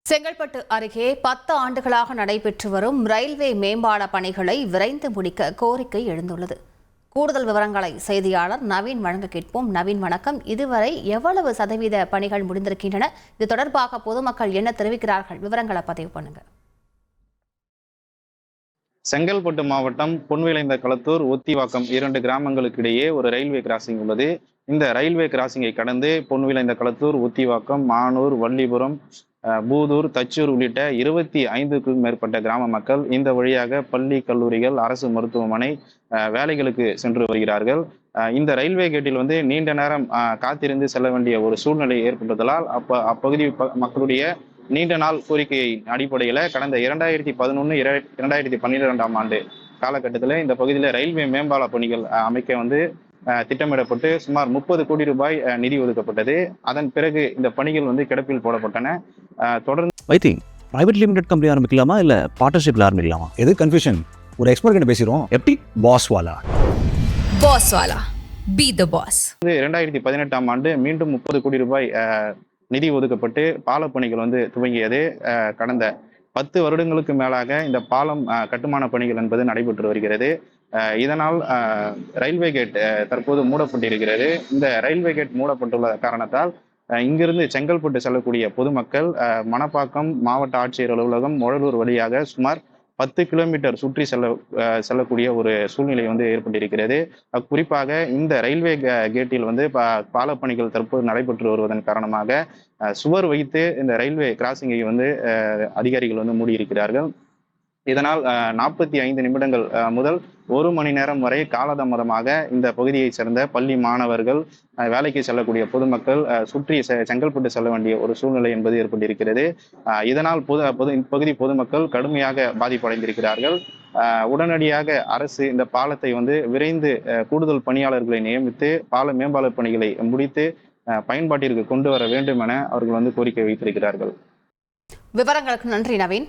செங்கல்பட்டு அருகே 10 ஆண்டுகளாக நடைபெற்று வரும் ரயில்வே மேம்பால பணிகளை விரைந்து முடிக்க கோரிக்கை எழுந்துள்ளது. கூடுதல் விவரங்களை செய்தியாளர் நவீன் வழங்க கேட்போம். நவீன், வணக்கம். இதுவரை எவ்வளவு சதவீத பணிகள் முடிந்திருக்கின்றன? இது தொடர்பாக பொதுமக்கள் என்ன தெரிவிக்கிறார்கள்? விவரங்களை பதிவு பண்ணுங்க. செங்கல்பட்டு மாவட்டம் பொன்விளைந்த களத்தூர், ஒத்திவாக்கம் 2 கிராமங்களுக்கு இடையே ஒரு ரயில்வே கிராசிங் உள்ளது. இந்த ரயில்வே கிராசிங்கை கடந்து பொன்விளைந்த களத்தூர், ஒத்திவாக்கம், மானூர், வள்ளிபுரம், பூதூர், தச்சூர் உள்ளிட்ட 25க்கும் மேற்பட்ட கிராம மக்கள் இந்த வழியாக பள்ளி, கல்லூரிகள், அரசு மருத்துவமனை, வேலைகளுக்கு சென்று வருகிறார்கள். இந்த ரயில்வே கேட்டில் நீண்ட நேரம் காத்திருந்து செல்ல வேண்டிய ஒரு சூழ்நிலை ஏற்பட்டதால் அப்பகுதி மக்களுடைய நீண்ட நாள் கோரிக்கையை அடிப்படையில் கடந்த 2011, 2012ஆம் ஆண்டு காலகட்டத்தில் இந்த பகுதியில் ரயில்வே மேம்பால பணிகள் அமைக்க திட்டமிடப்பட்டு சுமார் 30 கோடி ரூபாய் நிதி ஒதுக்கப்பட்டது. அதன் பிறகு இந்த பணிகள் கிடப்பில் போடப்பட்டன. தொடர்ந்து பிரைவேட் லிமிடெட் கம்பெனி ஆரம்பிக்கலாமா இல்ல பார்ட்னர்ஷிப்ல ஆரம்பிக்கலாமா? எது கன்ஃபியூஷன்? ஒரு எக்ஸ்பர்ட் கிட்ட பேசிரோம். எப்படி பாஸ்வாலா பி தி பாஸ். 2018ஆம் ஆண்டு மீண்டும் 30 கோடி ரூபாய் நிதி ஒதுக்கப்பட்டு பாலப்பணிகள் துவங்கியது. கடந்த 10 வருடங்களுக்கு மேலாக இந்த பாலம் கட்டுமான பணிகள் என்பது நடைபெற்று வருகிறது. இதனால் ரயில்வே கேட் தற்போது மூடப்பட்டிருக்கிறது. இந்த ரயில்வே கேட் மூடப்பட்டுள்ள காரணத்தால் இங்கிருந்து செங்கல்பட்டு செல்லக்கூடிய பொதுமக்கள் மணப்பாக்கம் மாவட்ட ஆட்சியர் அலுவலகம், மொழலூர் வழியாக சுமார் 10 கிலோமீட்டர் சுற்றி செல்லக்கூடிய ஒரு சூழ்நிலை ஏற்பட்டிருக்கிறது. குறிப்பாக இந்த ரயில்வே கேட்டில் பாலப்பணிகள் தற்போது நடைபெற்று வருவதன் காரணமாக சுவர் வைத்து இந்த ரயில்வே கிராசிங்கை அதிகாரிகள் மூடியிருக்கிறார்கள். இதனால் 45 நிமிடங்கள் முதல் 1 மணி நேரம் வரை காலதாமதமாக இந்த பகுதியைச் சேர்ந்த பள்ளி மாணவர்கள், வேலைக்கு செல்லக்கூடிய பொதுமக்கள் சுற்றி செங்கல்பட்டு செல்ல வேண்டிய ஒரு சூழ்நிலை என்பது ஏற்பட்டிருக்கிறது. இதனால் இப்பகுதி பொதுமக்கள் கடுமையாக பாதிப்படைந்திருக்கிறார்கள். உடனடியாக அரசு இந்த பாலத்தை விரைந்து கூடுதல் பணியாளர்களை நியமித்து பால மேம்பால பணிகளை முடித்து பயன்பாட்டிற்கு கொண்டு வர வேண்டும் என அவர்கள் கோரிக்கை வைத்திருக்கிறார்கள். விவரங்களுக்கு நன்றி நவீன்.